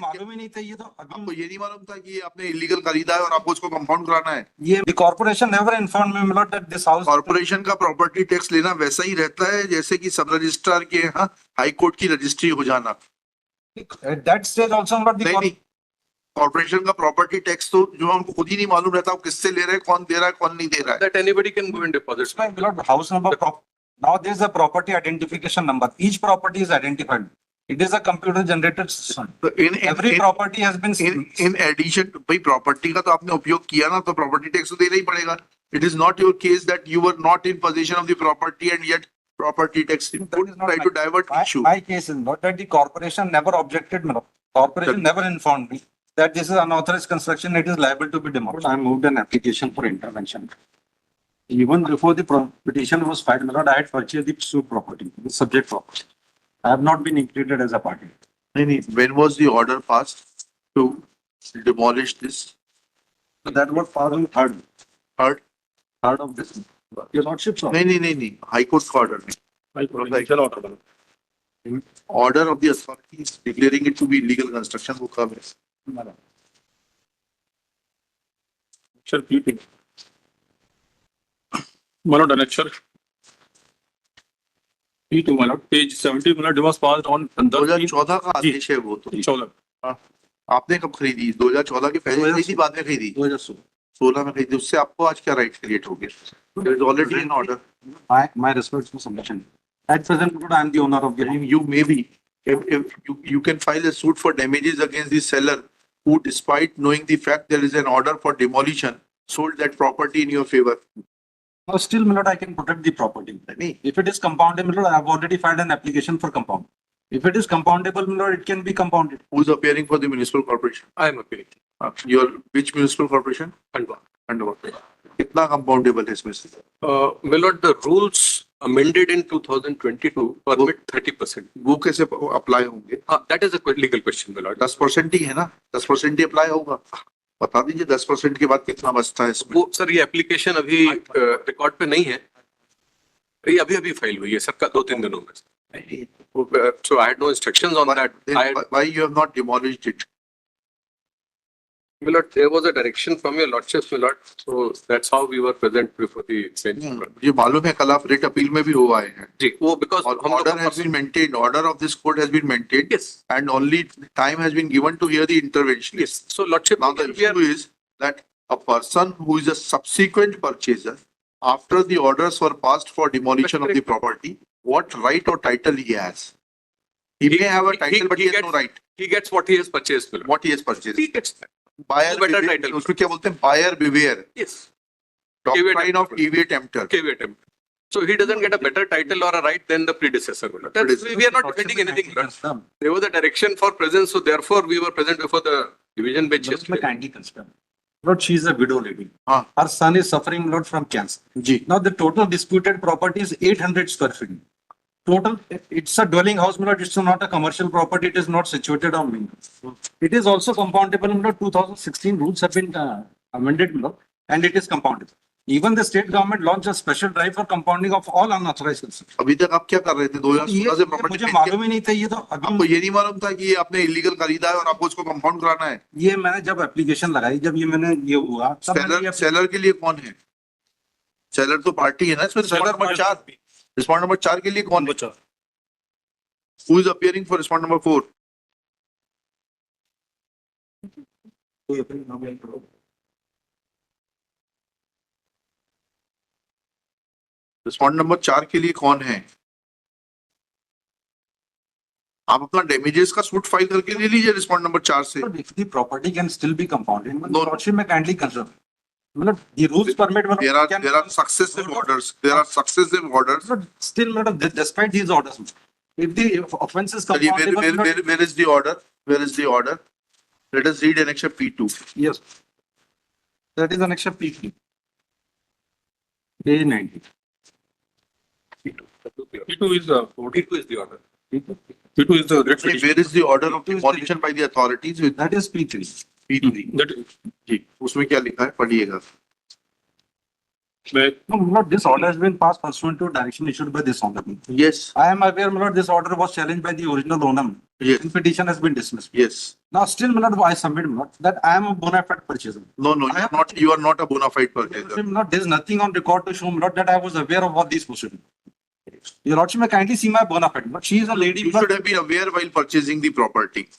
मालूम ही नहीं था ये तो आपको अभी ये नहीं मालूम था कि ये आपने इलीगल खरीदा है और आपको उसको कंपाउंड कराना है? ये corporation never informed me milord that this house corporation का प्रॉपर्टी टैक्स लेना वैसा ही रहता है जैसे कि सब रजिस्ट्रार के यहाँ हाई कोर्ट की रजिस्ट्री हो जाना। at that stage also मिलॉट नहीं नहीं, कॉर्पोरेशन का प्रॉपर्टी टैक्स तो जो हमको खुद ही नहीं मालूम रहता वो किससे ले रहे हैं, कौन दे रहा है, कौन नहीं दे रहा है। That anybody can go and deposit. Milord house number now there is a property identification number, each property is identified, it is a computer generated system, तो every property has been in addition भाई property का तो आपने उपयोग किया ना, तो property tax तो देना ही पड़ेगा। It is not your case that you were not in position of the property and yet property tax. Don't try to divert issue. My case is not that the corporation never objected, no. Corporation never informed me that this is unauthorized construction, it is liable to be demolished. I moved an application for intervention. Even before the petition was filed, my lord, I had purchased the suit property, the subject property. I have not been included as a party. When was the order passed to demolish this? So that was passed on third of this. Your lordship, sir. नहीं, high court का order नहीं, order of the authorities declaring it to be illegal construction वो कब है? Sir, keeping. My lord, annexure. P2, my lord, page 70, my lord, it was passed on 2014 का आदेश है वो तो। 14. आपने कब खरीदी? 2014 के पहले खरीदी, बाद में खरीदी? 2016 में खरीदी। उससे आपको आज क्या राइट क्रिएट हो गया? There is already an order. My respects for submission. At present, Lord, I am the owner of the home. You may be, if you can file a suit for damages against the seller who, despite knowing the fact there is an order for demolition, sold that property in your favor. No, still, my lord, I can protect the property. If it is compoundable, my lord, I have already filed an application for compound. If it is compoundable, my lord, it can be compounded. Who is appearing for the municipal corporation? I am appealing. Your which municipal corporation? Khandwa. कितना compoundable है इसमें से? My lord, the rules amended in 2022 permit 30%. वो कैसे apply होंगे? That is a legal question, my lord. 10% ही है ना, 10% ही apply होगा। बता दीजिए 10% के बाद कितना बचता है इसमें? वो सर ये एप्लीकेशन अभी रिकॉर्ड पे नहीं है, ये अभी फाइल हुई है सर 2-3 दिनों में। So I had no instructions on that. Why you have not demolished it? My lord, there was a direction from your lordship, my lord. So that's how we were present before the bench. ये मालूम है कल आप rate appeal में भी हो आए हैं। जी, वो because order has been maintained, order of this court has been maintained. Yes. And only time has been given to hear the intervention. Yes. So lordship, Now the issue is that a person who is a subsequent purchaser, after the orders were passed for demolition of the property, what right or title he has? He may have a title, but he has no right. he gets what he has purchased, my lord. What he has purchased. He gets that. Buyer better beware. title. उसको क्या बोलते हैं? Buyer beware. Yes. Doctrine of caveat emptor. Caveat emptor. So he doesn't get a better title or a right than the predecessor. My lord. We are not defending anything, my lord. There was a direction for presence, so therefore we were present before the division bench yesterday. Kindly consider. Lord, she is a widow lady. हाँ। Her son is suffering, Lord, from cancer. Ji. Now the total disputed property is 800 square feet. Total, it's a dwelling house, my lord. It's not a commercial property. It is not situated on main road. It is also compoundable, my lord. 2016 rules have been amended, my lord, and it is compoundable. Even the state government launched a special drive for compounding of all unauthorized construction. अभी तक आप क्या कर रहे थे? 2016 से property मुझे मालूम ही नहीं था ये तो आपको ये नहीं मालूम था कि ये आपने इलीगल खरीदा है और आपको उसको कंपाउंड कराना है? ये मैंने जब एप्लीकेशन लगाई, जब मैंने ये हुआ तब सेलर के लिए कौन है? सेलर तो पार्टी है ना इसमें। सेलर नंबर 4, रिस्पॉन्ड नंबर 4 के लिए कौन है? Who is appearing for respond number 4? Respond number 4 के लिए कौन है? आप अपना डैमेजेस का सूट फाइल करके ले लीजिए रिस्पॉन्ड नंबर 4 से। The property can still be compounded. No, lordship may kindly consider. The rules permit. There are successive orders. There are successive orders. Still, despite these orders, if the offence is compoundable, where is the order? Where is the order? Let us read annexure P2. Yes, that is annexure P3. Page 90. P2 is the order. P2 is the red petition. Where is the order of demolition by the authorities? With That is P3. P3. That जी, उसमें क्या लिखा है? पढ़िएगा। where No, my lord, this order has been passed pursuant to direction issued by this honorable. Yes, I am aware, my lord, this order was challenged by the original owner. yes, And petition has been dismissed. yes. Now still, my lord, I submit, my lord, that I am a bona fide purchaser. No, no, you are not a bona fide Your purchaser. Lordship, my lord, there is nothing on record to show, my lord, that I was aware of all these proceedings. Your lordship may kindly see my bona fide, but she is a lady. You my should lord. have been aware while purchasing the property.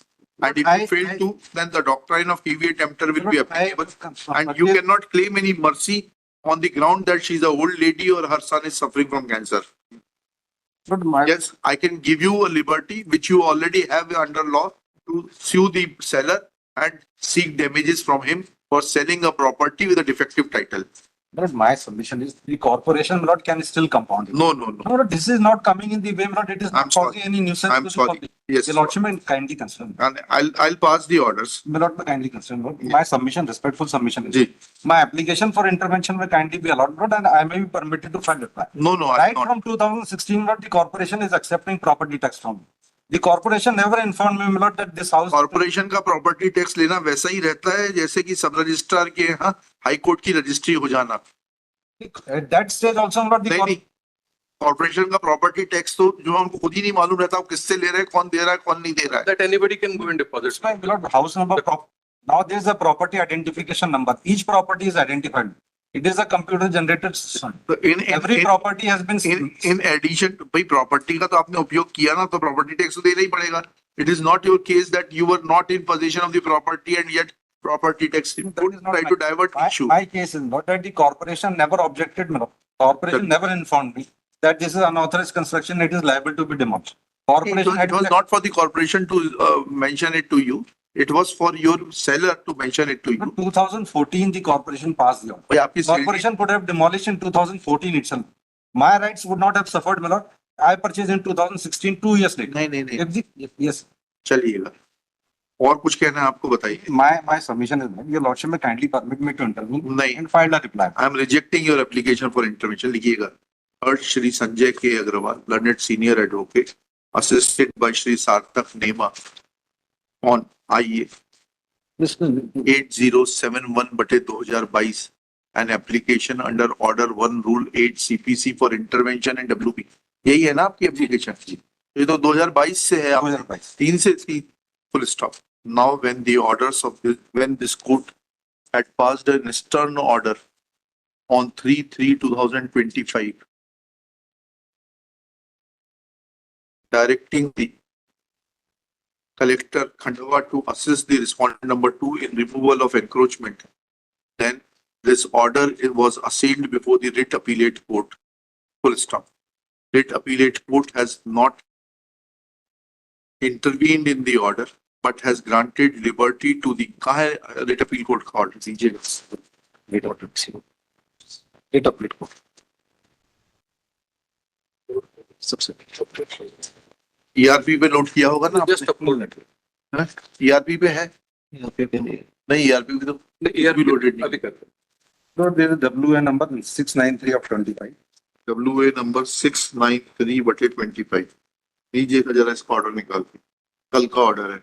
And if I- you fail I- to, then the doctrine of KVA tempter will My be lord, applicable. And you cannot claim any mercy on the ground that she's an old lady or her son is suffering from cancer. But my, Yes, I can give you a liberty which you already have under law to sue the seller and seek damages from him for selling a property with a defective title. but my submission is the corporation, my lord, can still compound it. No, no, no. No, no, this is not coming in the way, my lord, it is I'm not causing sorry. any nuisance. I'm to the sorry. public. Yes, Your lordship may kindly consider. and I'll pass the orders. May not be kindly concerned, Lord. My submission, respectful submission is, Ji. my application for intervention may kindly be allowed, Lord, and I may be permitted to file reply. No, no, I'll Right not. from 2016, Lord, the corporation is accepting property tax from me. The corporation never informed me, my Lord, that this house. Corporation का property tax लेना वैसा ही रहता है जैसे कि सब registrar के यहाँ हाई कोर्ट की रजिस्ट्री हो जाना। At that stage also, my Lord, the नहीं नहीं, कॉर्पोरेशन का प्रॉपर्टी टैक्स तो जो हमको खुद ही नहीं मालूम रहता वो किससे ले रहे हैं, कौन दे रहा है, कौन नहीं दे रहा है। That anybody can go and deposit. my Lord, house number, now there is a property identification number. Each property is identified. It is a computer generated system. तो Every property has been. in addition, भाई property का तो आपने उपयोग किया ना, तो property tax तो देना ही पड़ेगा। It is not your case that you were not in possession of the property and yet property tax. That is Don't not try my- to divert issue. My case is not that the corporation never objected, my lord. Corporation never informed me that this is unauthorized construction, it is liable to be demolished. Corporation It was not for the corporation to mention it to you. It was for your seller to mention it to you. 2014, the corporation passed the order. भाई आपकी salary- Corporation could have demolished in 2014 itself. My rights would not have suffered, my lord. I purchased in 2016, 2 years later. नहीं नहीं नहीं, If the- Yes, चलिएगा। और कुछ कहना है आपको बताइए। my submission is, your lordship may kindly permit me to intervene नहीं, and file a reply. I am rejecting your application for intervention. लिखिएगा। Urged Shri Sanjay K. Agrawal, learned senior advocate, assisted by Shri Sarthak Nema on IE 8071/2022, an application under Order 1 Rule 8 CPC for intervention and WP. यही है ना आपकी application? ये तो 2022 से है, आप 2022. 3 से थी, full stop. Now when the orders of this, when this court had passed an stern order on 3/3/2025 directing the collector Khandwa to assist the respondent number 2 in removal of encroachment, then this order was assailed before the writ appellate court. Full stop. Writ appellate court has not intervened in the order, but has granted liberty to the कहाँ है writ appeal court का order? दीजिए। ERP पे note किया होगा ना Just आपने? upload it. ERP पे है? नहीं, ERP पे तो The ERP loaded नहीं। अभी करते हैं. So there is WA number 693 of 25. WA number 693/25। लीजिएगा जरा इसका ऑर्डर निकाल के, कल का ऑर्डर है।